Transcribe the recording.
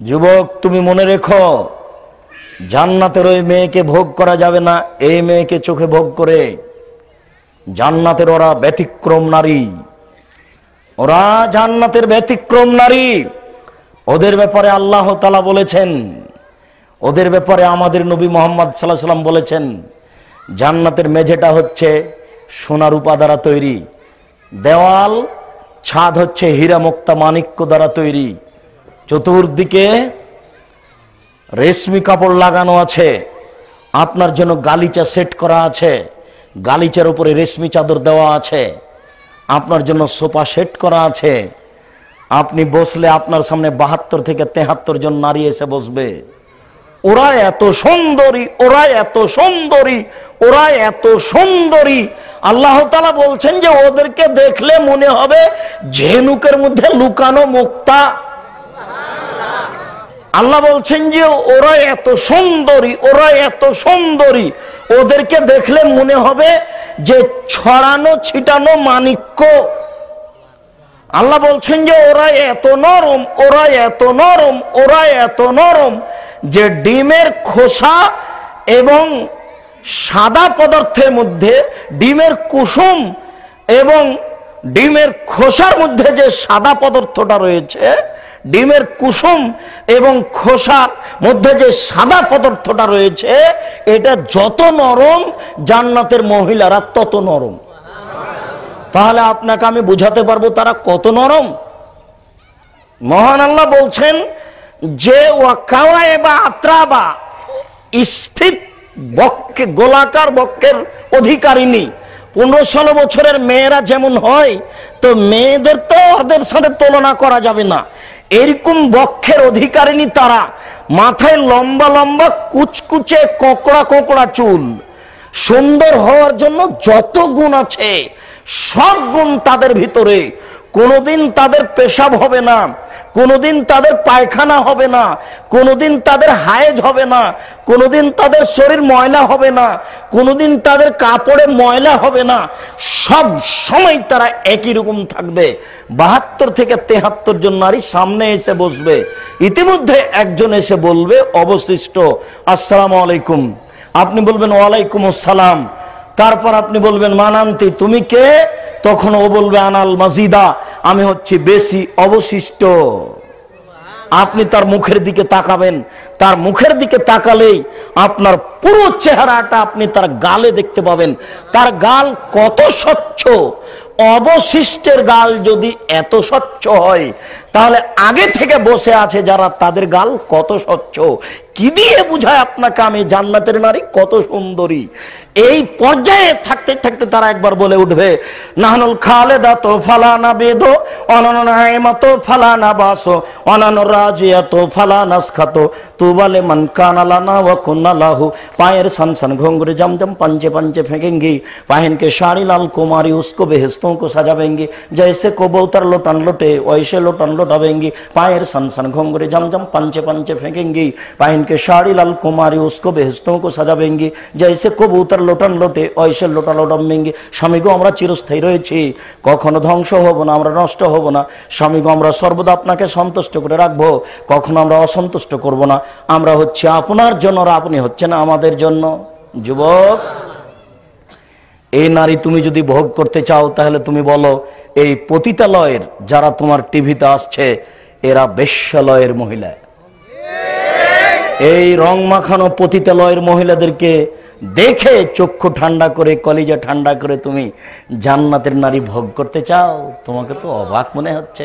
যুবক, তুমি মনে রেখো, জান্নাতের ওই মেয়েকে ভোগ করা যাবে না এই মেয়েকে চোখে ভোগ করে। জান্নাতের ওরা ব্যতিক্রম নারী, ওরা জান্নাতের ব্যতিক্রম নারী। ওদের ব্যাপারে আল্লাহ তাআলা বলেছেন, ওদের ব্যাপারে আমাদের নবী মুহাম্মদ সাল্লাল্লাহু আলাইহি ওয়াসাল্লাম বলেছেন, জান্নাতের মেঝেটা হচ্ছে সোনা রূপা দ্বারা তৈরি, দেওয়াল ছাদ হচ্ছে হীরা মুক্তা মাণিক্য দ্বারা তৈরি, চতুর্দিকে রেশমি কাপড় লাগানো আছে, আপনার জন্য গালিচা সেট করা আছে, গালিচার উপরে রেশমি চাদর দেওয়া আছে, আপনার জন্য সোফা সেট করা আছে। আপনি বসলে আপনার সামনে 72 থেকে 73 জন নারী এসে বসবে। ওরা এত সুন্দরী, ওরা এত সুন্দরী, ওরা এত সুন্দরী। আল্লাহ তাআলা বলছেন যে ওদেরকে দেখলে মনে হবে ঝিনুকের মধ্যে লুকানো মুক্তা। আল্লাহ বলছেন যে ওরা এত সুন্দরী, ওরা এত সুন্দরী, ওদেরকে দেখলে মনে হবে যে ছড়ানো ছিটানো মাণিক্য। আল্লাহ বলছেন যে ওরা এত নরম, ওরা এত নরম, ওরা এত নরম যে ডিমের খোসা এবং সাদা পদার্থের মধ্যে ডিমের কুসুম এবং ডিমের খোসার মধ্যে যে সাদা পদার্থটা রয়েছে, ডিমের কুসুম এবং খোসার মধ্যে যে সাদা পদার্থটা রয়েছে, এটা যত নরম জান্নাতের মহিলারা তত নরম। তাহলে আপনাকে আমি বুঝাতে পারবো তারা কত নরম। মহান আল্লাহ বলছেন যে ওয়াকাওয়াইবা আত্রাবা, স্ফীত বক্ষে, গোলাকার বক্ষের অধিকারিণী। 15-16 বছরের মেয়েরা যেমন হয়, তো মেয়েদের তো ওদের সাথে তুলনা করা যাবে না। এরকম বক্ষের অধিকারিণী তারা, মাথায় লম্বা লম্বা কুচকুচে কোঁকড়া কোঁকড়া চুল। সুন্দর হওয়ার জন্য যত গুণ আছে সব গুণ তাদের ভিতরে। কোনোদিন তাদের পেশাব হবে না, কোনোদিন তাদের পায়খানা হবে না, কোনোদিন তাদের হায়েজ হবে না, কোনোদিন তাদের শরীর ময়লা হবে না, কোনোদিন তাদের কাপড়ে ময়লা হবে না। সব সময় তারা একই রকম থাকবে। 72 থেকে 73 জন নারী সামনে এসে বসবে। ইতিমধ্যে একজন এসে বলবে অবশিষ্ট, আসসালামু আলাইকুম। আপনি বলবেন ওয়ালাইকুম আসসালাম। তারপর আপনি বলবেন মানান্তি, তুমি কে? তখন ও বলবে আনাল মাজিদা, আমি হচ্ছি বেশি অবশিষ্ট। আপনি তার মুখের দিকে তাকাবেন, তার মুখের দিকে তাকালেই আপনার পুরো চেহারাটা আপনি তার গালে দেখতে পাবেন। তার গাল কত স্বচ্ছ। অবশিষ্টের গাল যদি এত স্বচ্ছ হয়, তাহলে আগে থেকে বসে আছে যারা, তাদের গাল কত স্বচ্ছ। কি দিয়ে বুঝায় আপনাকে আমি জান্নাতের নারী কত সুন্দরী? এই পর্যায়ে থাকতে থাকতে তারা একবার বলে উঠবে, নাহনুল খালেদাতু ফালানা বেদো অনানাইমাতু ফালানা বাসো অনানুর রাজিয়াতু ফালানাসখাতু তুবালে মান কানা লানা ওয়া কুন্না লাহু। পায়ের সনসন ঘুंघरू जमजम पंजे पंजे फेंकेंगी, पहन के साड़ी लाल कुमारी उसको बेहस्तों को सजावेंगी, जैसे कबूतर लोटन लोटे वैसे लोटन लोटावेंगी। पायर सनसन घुंघरू जमजम पंजे पंजे फेंकेंगी, पहन के साड़ी लाल कुमारी उसको बेहस्तों को सजावेंगी, जैसे कबूतर লোটন লোটে ওইসে লোটা লোটামেঙ্গি। স্বামীগো, আমরা চিরস্থায়ী রয়েছি, কখনো ধ্বংস হব না, আমরা নষ্ট হব না। স্বামীগো, আমরা সর্বদা আপনাকে সন্তুষ্ট করে রাখবো, কখনো আমরা অসন্তুষ্ট করব না। আমরা হচ্ছে আপনার জন্য, আর আপনি হচ্ছেন আমাদের জন্য। যুবক, এই নারী তুমি যদি ভোগ করতে চাও, তাহলে তুমি বলো এই পতিতালয়ের যারা তোমার টিভিতে আসছে, এরা বেশ্যালয়ের মহিলা। এই রং মাখানো পতিতালয়ের মহিলাদেরকে দেখে চক্ষু ঠান্ডা করে, কলিজা ঠান্ডা করে তুমি জান্নাতের নারী ভোগ করতে চাও? তোমাকে তো অবাক মনে হচ্ছে।